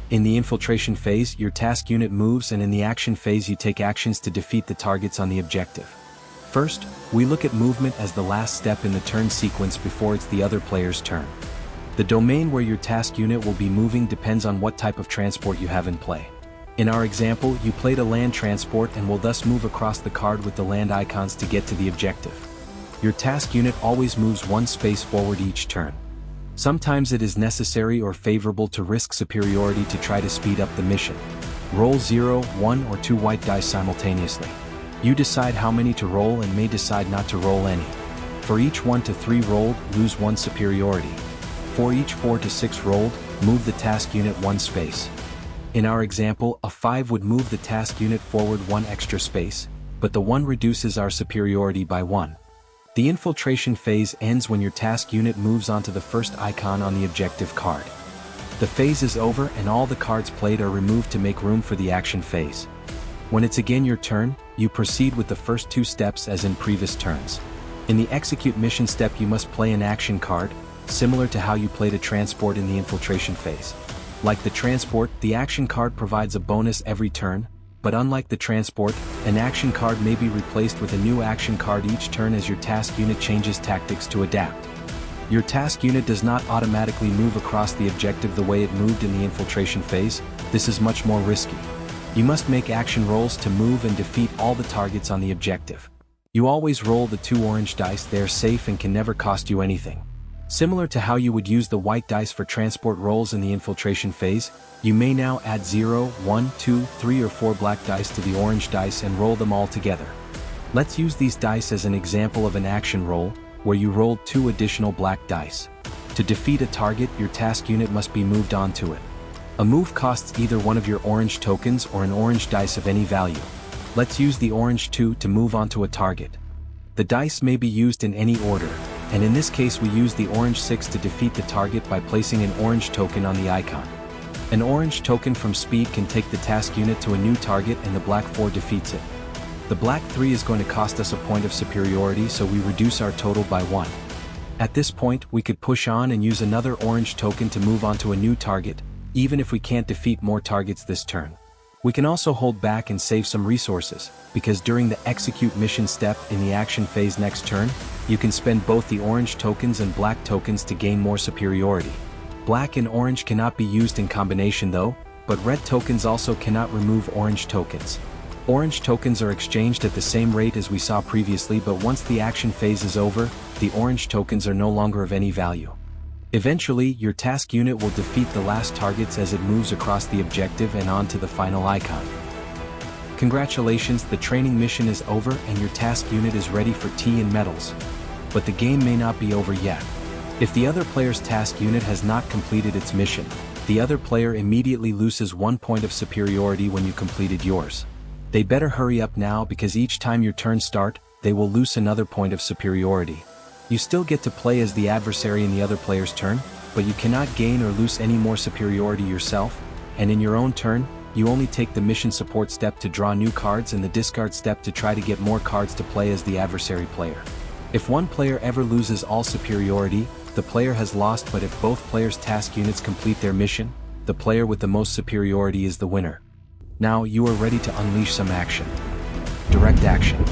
In the infiltration phase, your task unit moves, and in the action phase you take actions to defeat the targets on the objective. First, we look at movement as the last step in the turn sequence before it's the other player's turn. The domain where your task unit will be moving depends on what type of transport you have in play. In our example, you played a land transport and will thus move across the card with the land icons to get to the objective. Your task unit always moves one space forward each turn. Sometimes it is necessary or favorable to risk superiority to try to speed up the mission. Roll 0, 1 or 2 white dice simultaneously. You decide how many to roll and may decide not to roll any. For each 1 to 3 rolled, lose 1 superiority. For each 4 to 6 rolled, move the task unit 1 space. In our example, a 5 would move the task unit forward 1 extra space, but the 1 reduces our superiority by 1. The infiltration phase ends when your task unit moves onto the first icon on the objective card. The phase is over and all the cards played are removed to make room for the action phase. When it's again your turn, you proceed with the first 2 steps as in previous turns. In the execute mission step you must play an action card, similar to how you played a transport in the infiltration phase. Like the transport, the action card provides a bonus every turn, but unlike the transport, an action card may be replaced with a new action card each turn as your task unit changes tactics to adapt. Your task unit does not automatically move across the objective the way it moved in the infiltration phase. This is much more risky. You must make action rolls to move and defeat all the targets on the objective. You always roll the 2 orange dice. They are safe and can never cost you anything. Similar to how you would use the white dice for transport rolls in the infiltration phase, you may now add 0, 1, 2, 3 or 4 black dice to the orange dice and roll them all together. Let's use these dice as an example of an action roll, where you rolled 2 additional black dice. To defeat a target, your task unit must be moved onto it. A move costs either one of your orange tokens or an orange dice of any value. Let's use the orange 2 to move onto a target. The dice may be used in any order, and in this case we use the orange 6 to defeat the target by placing an orange token on the icon. An orange token from speed can take the task unit to a new target and the black 4 defeats it. The black 3 is going to cost us a point of superiority, so we reduce our total by 1. At this point we could push on and use another orange token to move onto a new target, even if we can't defeat more targets this turn. We can also hold back and save some resources, because during the execute mission step in the action phase next turn, you can spend both the orange tokens and black tokens to gain more superiority. Black and orange cannot be used in combination though, but red tokens also cannot remove orange tokens. Orange tokens are exchanged at the same rate as we saw previously, but once the action phase is over, the orange tokens are no longer of any value. Eventually, your task unit will defeat the last targets as it moves across the objective and on to the final icon. Congratulations, the training mission is over and your task unit is ready for tea and medals. But the game may not be over yet. If the other player's task unit has not completed its mission, the other player immediately loses 1 point of superiority when you completed yours. They better hurry up now, because each time your turn start, they will lose another point of superiority. You still get to play as the adversary in the other player's turn, but you cannot gain or lose any more superiority yourself, and in your own turn, you only take the mission support step to draw new cards and the discard step to try to get more cards to play as the adversary player. If one player ever loses all superiority, the player has lost, but if both players' task units complete their mission, the player with the most superiority is the winner. Now you are ready to unleash some action. Direct action.